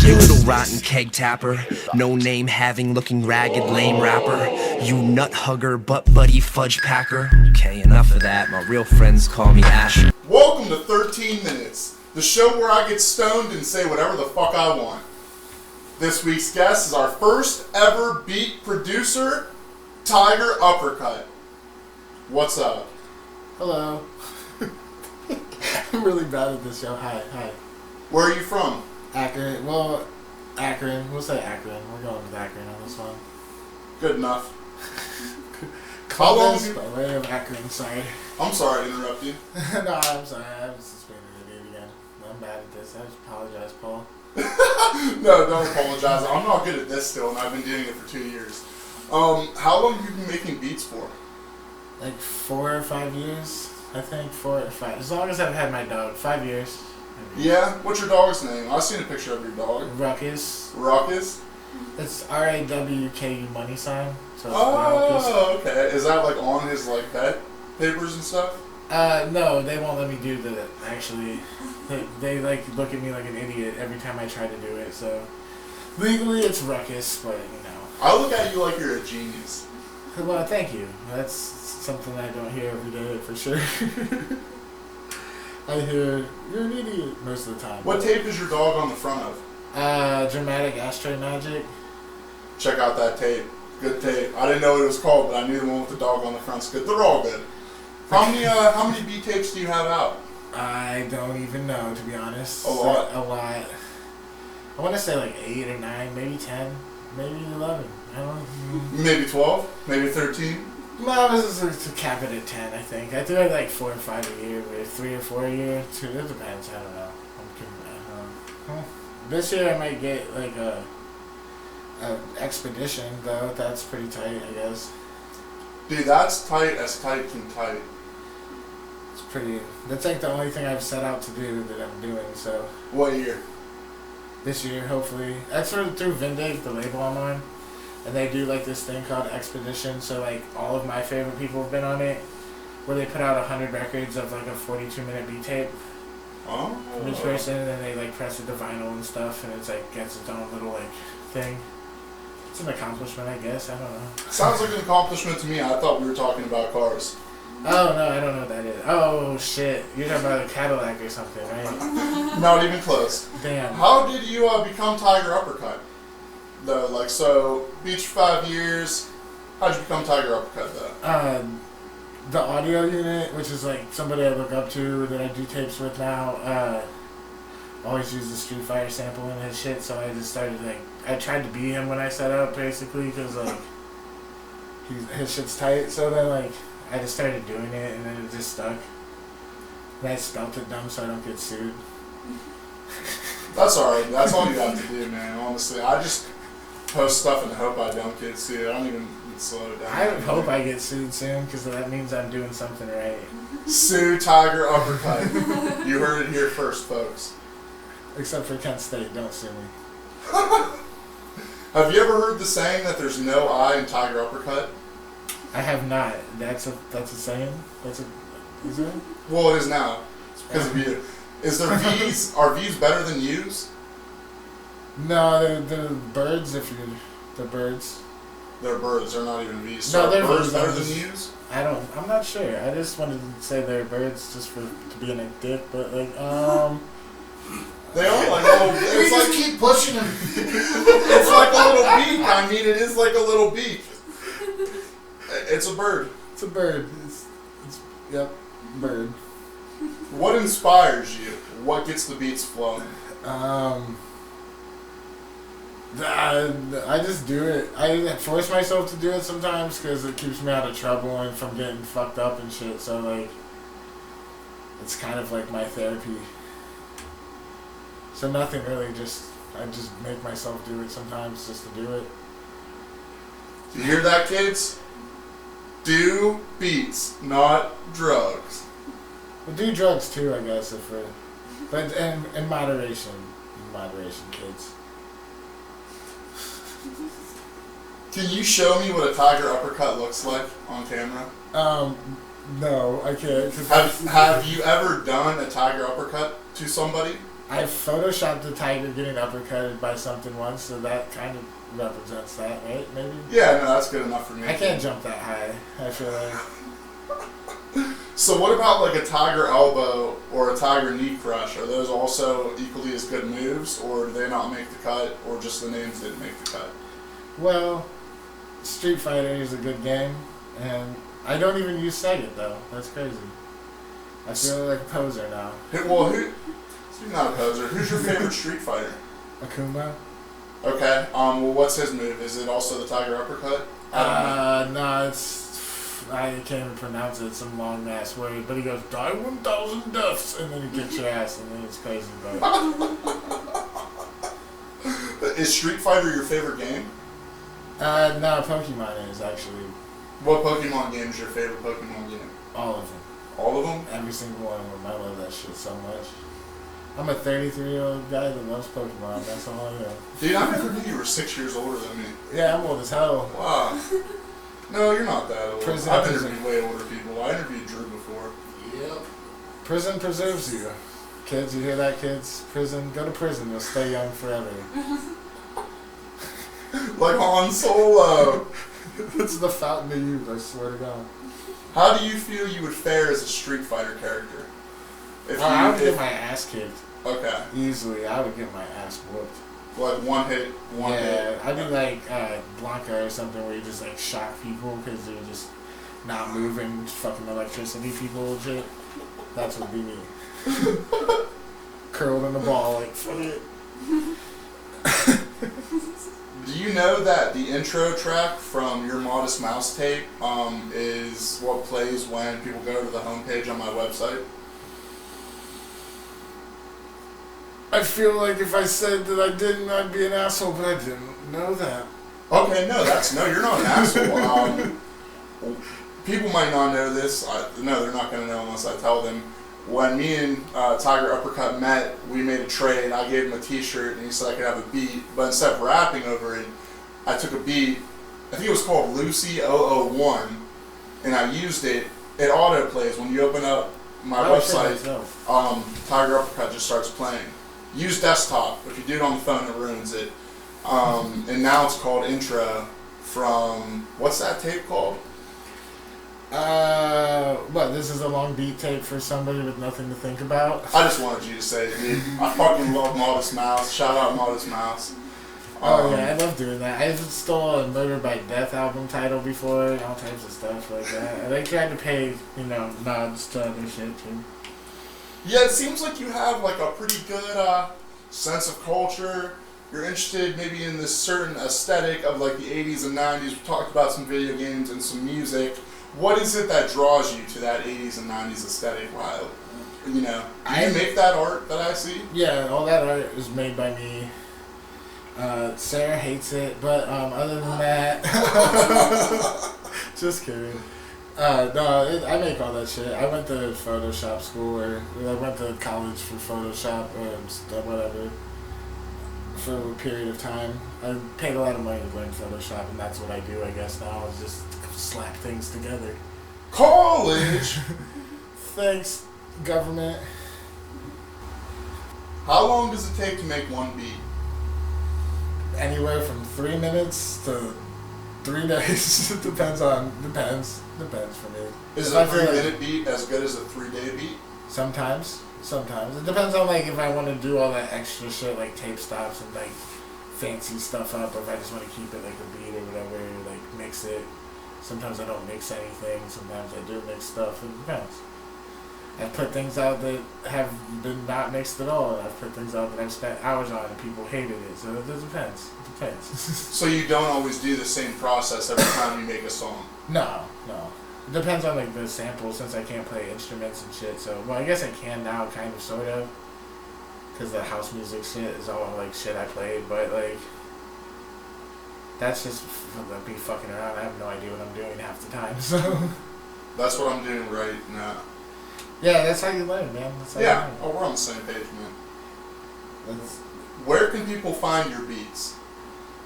You little rotten keg tapper, no name having, looking ragged, lame rapper. You nut hugger, butt buddy fudge packer. Okay, enough of that. My real friends call me Ash. Welcome to 13 Minutes, the show where I get stoned and say whatever the fuck I want. This week's guest is our first ever beat producer, Txger Uppercut. What's up? Hello. I'm really bad at this show. Hi. Where are you from? Akron. Well, Akron. We'll say Akron. We're going with Akron on this one. Good enough. How long? By way of Akron. Sorry. I'm sorry to interrupt you. No, I'm sorry. I was just being an idiot again. I'm bad at this. I just apologize, Paul. No, don't apologize. I'm not good at this still, and I've been doing it for 2 years. How long have you been making beats for? Like 4 or 5 years. I think 4 or 5. As long as I've had my dog. 5 years. Yeah? What's your dog's name? I've seen a picture of your dog. Ruckus. Ruckus? It's RAWKU money sign. So it's oh, okay. Is that like on his like pet papers and stuff? No, they won't let me do that. Actually, they like look at me like an idiot every time I try to do it. So legally, it's Ruckus, but you know. I look at you like you're a genius. Well, thank you. That's something I don't hear every day for sure. I hear you're an idiot most of the time. What tape is your dog on the front of? Dramatic Ashtray Magic. Check out that tape. Good tape. I didn't know what it was called, but I knew the one with the dog on the front's good. They're all good. How many beat tapes do you have out? I don't even know, to be honest. A lot. A lot. I want to say like 8 or 9, maybe 10, maybe 11. I don't know. Maybe 12? Maybe 13? No, this is to cap it at 10, I think. I do it like 4 or 5 a year, or 3 or 4 a year. 2, it depends. I don't know. This year I might get like a expedition, though. That's pretty tight, I guess. Dude, that's tight as tight can tight. It's pretty. That's like the only thing I've set out to do that I'm doing, so. What year? This year, hopefully. That's through Vindig, the label I'm on. And they do like this thing called Expedition, so like all of my favorite people have been on it, where they put out 100 records of like a 42-minute beat tape from each person, and then they like press it to vinyl and stuff, and it's like gets its own little like thing. It's an accomplishment, I guess. I don't know. Sounds like an accomplishment to me. I thought we were talking about cars. Oh no, I don't know what that is. Oh shit, you're talking about a Cadillac or something, right? Not even close. Damn. How did you become Txger Uppercut? Though, like, so, beats for 5 years. How'd you become Txger Uppercut, though? The audio unit, which is like somebody I look up to that I do tapes with now, always use the Street Fighter sample in his shit, so I just started like, I tried to be him when I set up, basically, because like, his shit's tight, so then like, I just started doing it, and then it just stuck. And I spelt it dumb so I don't get sued. That's alright. That's all you have to do, man. Honestly, I just post stuff and hope I don't get sued. I don't even slow it down. I hope I get sued soon, because that means I'm doing something right. Sue Txger Uppercut. You heard it here first, folks. Except for Kent State, don't sue me. Have you ever heard the saying that there's no I in Txger Uppercut? I have not. That's a saying? Is it? Well, it is now. It's because of you. Is there V's? Are V's better than U's? No, they're birds they're birds. They're birds. They're not even V's. So No, they're birds better birds. than U's? I'm not sure. I just wanted to say they're birds just to be a dick, but like, They are like little. It's like keep pushing them. It's like a little beak. I mean, it is like a little beak. It's a bird. It's a bird. Yep, bird. What inspires you? What gets the beats flowing? I just do it. I force myself to do it sometimes because it keeps me out of trouble and from getting fucked up and shit. So like, it's kind of like my therapy. So nothing really. I just make myself do it sometimes just to do it. You hear that, kids? Do beats, not drugs. We'll do drugs too, I guess, but in moderation. In moderation, kids. Can you show me what a Txger Uppercut looks like on camera? No, I can't. Have you ever done a Txger Uppercut to somebody? I photoshopped the Txger getting uppercutted by something once, so that kind of represents that, right? Maybe? Yeah, no, that's good enough for me. I can't jump that high, I feel like. So what about like a Txger elbow or a Txger knee crush? Are those also equally as good moves, or do they not make the cut, or just the names didn't make the cut? Well, Street Fighter is a good game, and I don't even use Segit though. That's crazy. I feel like a poser now. You're not a poser. Who's your favorite Street Fighter? Akuma? Okay. Well, what's his move? Is it also the Txger uppercut? No, I can't even pronounce it. It's some long ass word, but he goes die 1,000 deaths, and then he kicks your ass, and then it's crazy. But Is Street Fighter your favorite game? no, Pokemon is actually What Pokemon game is your favorite Pokemon game? all of them. All of them? Every single one of them. I love that shit so much. I'm a 33-year-old guy that loves Pokemon. That's all I know. Dude, I never knew you were 6 years older than me. Yeah, I'm old as hell. Wow. No, you're not that old. Prison, I've prison. interviewed way older people. I interviewed Drew before. Yep. Prison preserves you. Kids, you hear that, kids? Prison, go to prison. You'll stay young forever. Like Han Solo. It's the fountain of youth, I swear to God. How do you feel you would fare as a Street Fighter character? I would get my ass kicked. Okay. Easily, I would get my ass whooped. Like one hit. Yeah, I'd be like Blanca or something where you just like shock people because they're just not moving, fucking electricity people and shit. That's what would be me. Curled in the ball, like, fuck it. Do you know that the intro track from your Modest Mouse tape is what plays when people go to the homepage on my website? I feel like if I said that I didn't, I'd be an asshole, but I didn't know that. Okay, no, you're not an asshole. People might not know this. No, they're not going to know unless I tell them. When me and Txger Uppercut met, we made a trade. I gave him a t-shirt, and he said I could have a beat. But instead of rapping over it, I took a beat. I think it was called Lucy 001, and I used it. It auto-plays. When you open up my website, Txger Uppercut just starts playing. Use desktop. If you do it on the phone, it ruins it. And now it's called Intro from, what's that tape called? What, this is a long beat tape for somebody with nothing to think about? I just wanted you to say it, dude. I fucking love Modest Mouse. Shout out Modest Mouse. Oh yeah, I love doing that. I've stole a Murder by Death album title before and all types of stuff like that. And I tried to pay, nods to other shit too. Yeah, it seems like you have like a pretty good sense of culture. You're interested maybe in this certain aesthetic of like the 80s and 90s. We talked about some video games and some music. What is it that draws you to that 80s and 90s aesthetic? Wow. Do you make that art that I see? Yeah, all that art is made by me. Sarah hates it, but other than that, just kidding. No, I make all that shit. I went to Photoshop school, or I went to college for Photoshop or whatever for a period of time. I paid a lot of money to learn Photoshop, and that's what I do, I guess, now, is just slap things together. College! Thanks, government. How long does it take to make one beat? Anywhere from 3 minutes to 3 days. Depends for me. Is a 3-minute beat as good as a 3-day beat? Sometimes. It depends on like if I want to do all that extra shit like tape stops and like fancy stuff up, or if I just want to keep it like a beat or whatever, like mix it. Sometimes I don't mix anything. Sometimes I do mix stuff. It depends. I've put things out that have been not mixed at all, and I've put things out that I've spent hours on and people hated it. So it depends. It depends. So you don't always do the same process every time you make a song? No. It depends on like the sample, since I can't play instruments and shit. So, well, I guess I can now, kind of, sort of, because the house music shit is all like shit I played. But like, that's just me fucking around. I have no idea what I'm doing half the time. So that's what I'm doing right now. Yeah, that's how you learn, man. That's how you learn. Oh, we're on the same page, man. Where can people find your beats?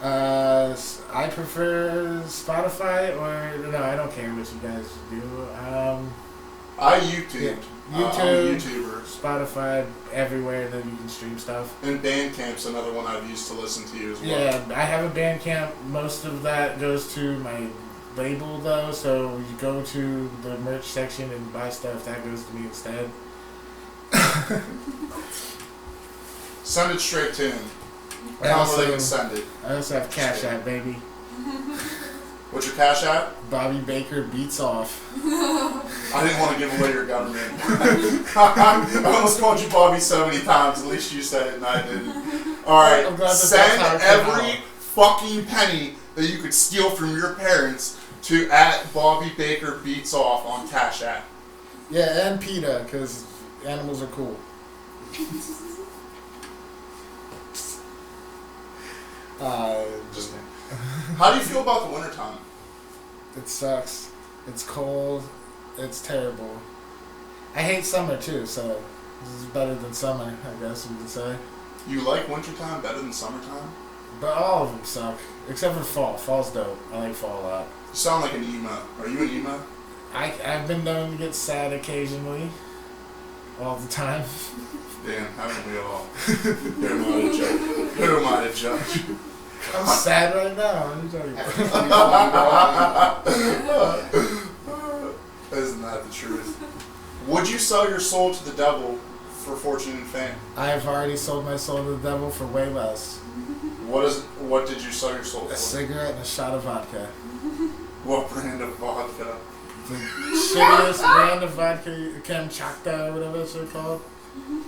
I prefer Spotify, or no, I don't care what you guys do. I YouTube. I'm a YouTube, YouTuber. Spotify, everywhere that you can stream stuff. And Bandcamp's another one I've used to listen to you as well. Yeah, I have a Bandcamp. Most of that goes to my label though, so you go to the merch section and buy stuff. That goes to me instead. Send it straight to him. I Tell him also, where they can send it. I also have Cash App, baby. What's your Cash App? Bobby Baker beats off. I didn't want to give away your government. I almost called you Bobby so many times. At least you said it and I didn't. Alright, I'm glad that send that's how it came every fucking penny that you could steal from your parents to @Bobby Baker Beats Off on Cash App. Yeah, and PETA, because animals are cool. Just how do you feel about the wintertime? It sucks. It's cold. It's terrible. I hate summer too, so this is better than summer, I guess you could say. You like wintertime better than summertime? But all of them suck, except for fall. Fall's dope. I like fall a lot. You sound like an emo. Are you an emo? I've been known to get sad occasionally. All the time. Damn, haven't we all? Who am I to judge? Who am I to judge? I'm sad right now. What are you talking about? Isn't that the truth? Would you sell your soul to the devil for fortune and fame? I have already sold my soul to the devil for way less. What did you sell your soul for? A cigarette and a shot of vodka. What brand of vodka? The shittiest brand of vodka, Kamchatka or whatever that shit called.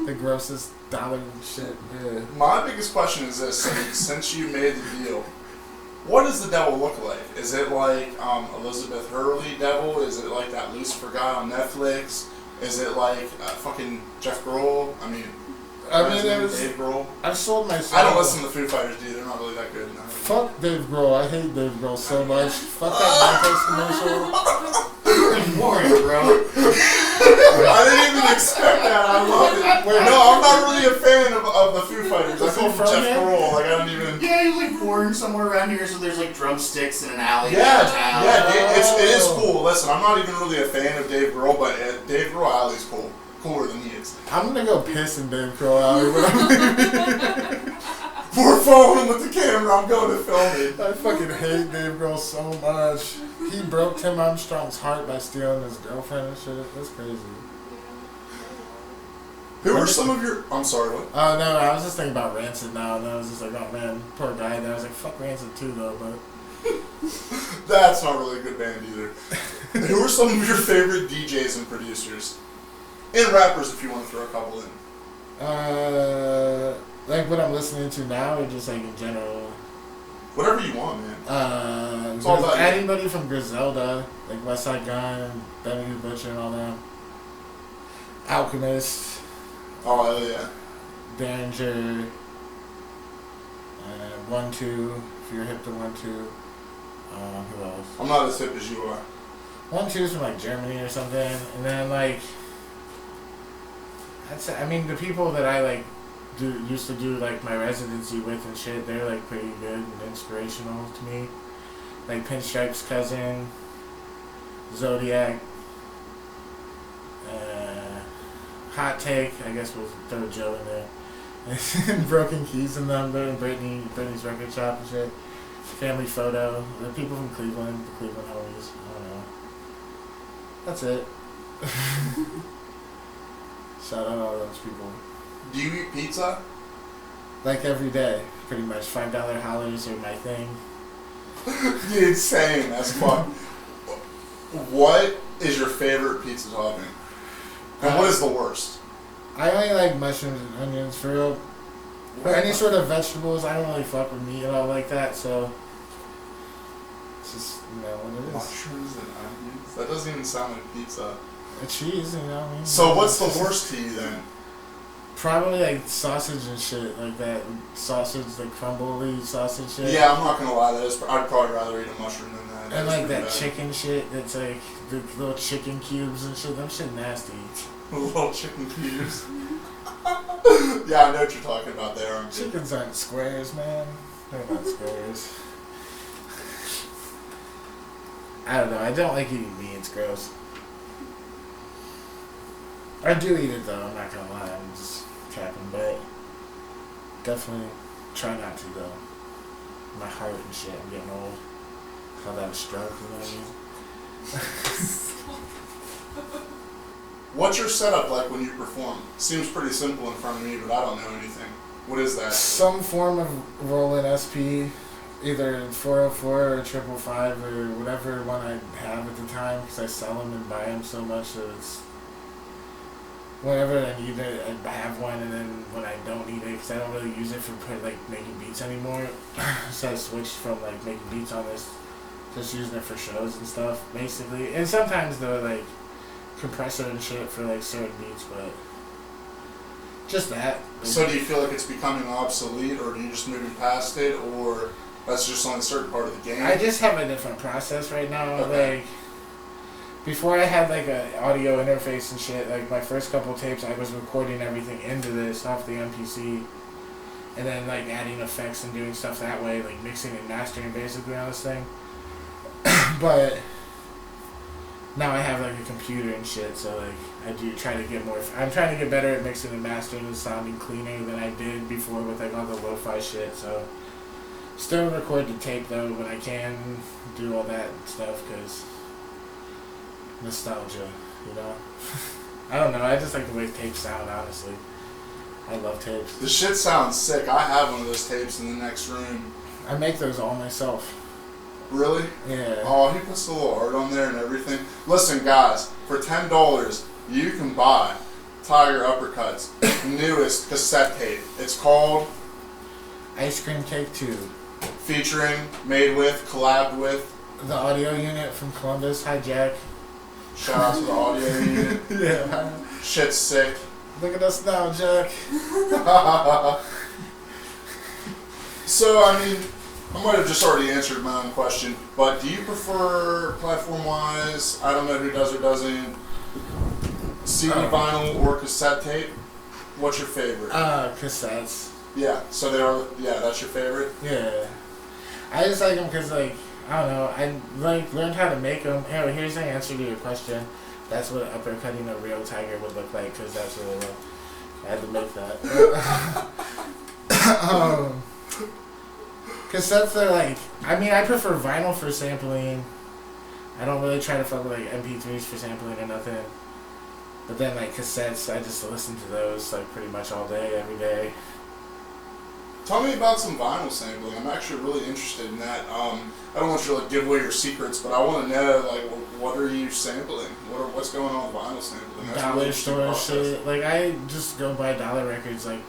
The grossest dollar shit. Yeah. My biggest question is this: since you made the deal, what does the devil look like? Is it like Elizabeth Hurley devil? Is it like that Lucifer guy on Netflix? Is it like fucking Jeff Grohl? I mean, Dave Grohl. I've sold my soul. I don't listen to the Foo Fighters, dude. They're not really that good. No. Fuck Dave Grohl. I hate Dave Grohl so much. Fuck that Mentos commercial. Good morning, bro. I didn't even expect that. I love it. No, I'm not really a fan of the Foo Fighters. I feel for Jeff Grohl. Like I don't even. Yeah, he's like born somewhere around here, so there's like drumsticks in an alley. Yeah, downtown. yeah, it is cool. Listen, I'm not even really a fan of Dave Grohl, but Dave Grohl alley's cool. Cooler than he is. I'm gonna go piss in Dave Grohl alley when I'm leaving. We're following him with the camera. I'm going to film it. I fucking hate Dave Grohl so much. He broke Tim Armstrong's heart by stealing his girlfriend and shit. That's crazy. Who are some of your... I'm sorry, what? Oh, no, I was just thinking about Rancid now, and I was just like, oh, man, poor guy. And I was like, fuck Rancid too, though, but... That's not really a good band either. Who are some of your favorite DJs and producers? And rappers, if you want to throw a couple in. Like what I'm listening to now, or just like in general? Whatever you want, man. It's all about anybody from Griselda, like Westside Gun, Benny the Butcher and all that. Alchemist. Oh, hell yeah. Danger. 1-2, if you're hip to 1-2. Who else? I'm not as hip as you are. 1-2's from like Germany or something, and then like, I mean the people that I like used to do like my residency with and shit, they're like pretty good and inspirational to me. Like Pinstripe's Cousin, Zodiac, Hot Take, I guess we'll throw Joe in there. And Broken Keys in them, they're in Brittany's record shop and shit. Family Photo, the people from Cleveland, the Cleveland homies, I don't know. That's it. Shout out all those people. Do you eat pizza? Like every day, pretty much. $5 hollers are my thing. Dude, same as fuck. What is your favorite pizza topping? And what is the worst? I only like mushrooms and onions, for real. Or any sort of vegetables, I don't really fuck with meat at all like that, so... It's just, you know, what it is. Mushrooms and onions? That doesn't even sound like pizza. A cheese, you know what I mean? So what's the worst to you then? Probably like sausage and shit, like that sausage, like crumbly sausage shit. Yeah, I'm not gonna lie, I'd probably rather eat a mushroom than that. And like that chicken shit, that's like the little chicken cubes and shit, them shit nasty. Little chicken cubes. Yeah, I know what you're talking about there, aren't you? Chickens aren't squares, man. They're not squares. I don't know, I don't like eating meat, it's gross. I do eat it though, I'm not gonna lie, I'm just capping, but definitely try not to though. My heart and shit, I'm getting old. Call that a stroke, you know what I mean? What's your setup like when you perform? Seems pretty simple in front of me, but I don't know anything. What is that? Some form of Roland SP, either 404 or 555 or whatever one I have at the time, because I sell them and buy them so much that it's whenever I need it, I have one, and then when I don't need it, because I don't really use it for like making beats anymore, so I switched from like making beats on this, just using it for shows and stuff, basically. And sometimes the like compressor and shit for like certain beats, but just that. So do you feel like it's becoming obsolete, or do you just moving past it, or that's just on a certain part of the game? I just have a different process right now. Okay. Like before, I had like a audio interface and shit. Like my first couple tapes, I was recording everything into this off the MPC, and then like adding effects and doing stuff that way, like mixing and mastering basically on this thing. But now I have like a computer and shit, so like I do try to get more. I'm trying to get better at mixing and mastering and sounding cleaner than I did before with like all the lo-fi shit. So still record the tape though when I can do all that stuff, because nostalgia, you know. I don't know. I just like the way tapes sound. Honestly, I love tapes. The shit sounds sick. I have one of those tapes in the next room. I make those all myself. Really? Yeah. Oh, he puts a little art on there and everything. Listen, guys, for $10, you can buy Txger Uppercut's newest cassette tape. It's called Ice Cream Cake 2. Featuring, made with, collabed with. The audio unit from Columbus. Hi, Jack. Shout out to the audio unit. Yeah. Shit's sick. Look at us now, Jack. So, I mean, I might have just already answered my own question, but do you prefer platform-wise, I don't know who does or doesn't, CD vinyl or cassette tape? What's your favorite? Cassettes. Yeah, so they are, yeah, that's your favorite? Yeah. I just like them because, like, I don't know, I like learned how to make them. Anyway, here's the answer to your question. That's what uppercutting a real Txger would look like, because that's really what I had to make that. Cassettes are like, I mean, I prefer vinyl for sampling. I don't really try to fuck with like MP3s for sampling or nothing. But then like cassettes, I just listen to those like pretty much all day, every day. Tell me about some vinyl sampling. I'm actually really interested in that. I don't want you to like give away your secrets, but I want to know like what are you sampling? What's going on with vinyl sampling? That's a really Dollar interesting store process. shit. Like I just go buy dollar records like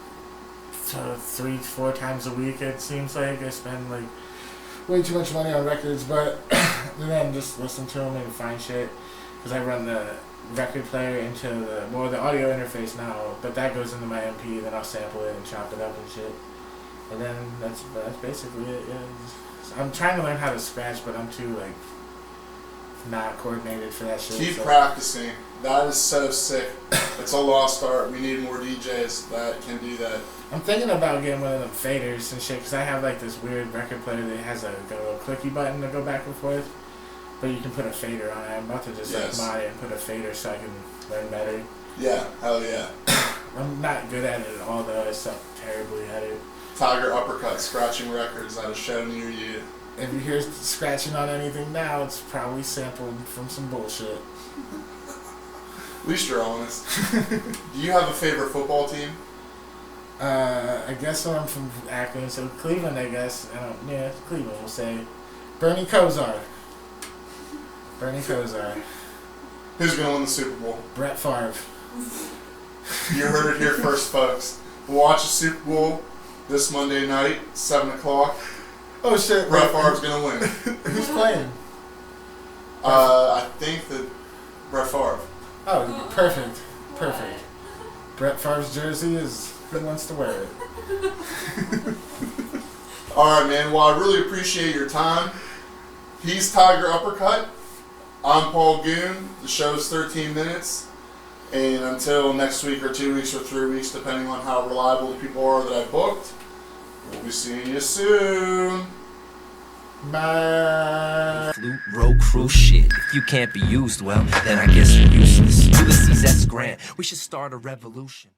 3-4 times a week. It seems like I spend like way too much money on records, but then just listen to them and find shit. Because I run the record player into the audio interface now, but that goes into my MP. Then I'll sample it and chop it up and shit. And then that's basically it. Yeah, I'm trying to learn how to scratch, but I'm too like not coordinated for that shit. Keep practicing. That is so sick. It's a lost art. We need more DJs that can do that. I'm thinking about getting one of them faders and shit, because I have like this weird record player that has got a little clicky button to go back and forth, but you can put a fader on it. I'm about to just Yes. like mod it and put a fader so I can learn better. Yeah, hell yeah. I'm not good at it at all though. I suck terribly at it. Txger Uppercut scratching records at a show near you. If you hear scratching on anything now, it's probably sampled from some bullshit. At least you're honest. Do you have a favorite football team? I guess so. I'm from Akron, so Cleveland, I guess. Yeah, Cleveland, we'll say. Bernie Kosar. Bernie Kosar. Who's going to win the Super Bowl? Brett Favre. You heard it here first, folks. We'll watch the Super Bowl this Monday night, 7 o'clock. Oh shit, Brett Favre's going to win. Who's playing? I think that Brett Favre. Oh, perfect. Perfect. Brett Favre's jersey is... Who wants to wear it? Alright, man. Well, I really appreciate your time. He's Txger Uppercut. I'm Paul Goon. The show's 13 minutes. And until next week or 2 weeks or 3 weeks, depending on how reliable the people are that I booked, we'll be seeing you soon. Bye. Flute, row crew shit. If you can't be used, well, then I guess you're useless. Ulysses S. Grant, we should start a revolution.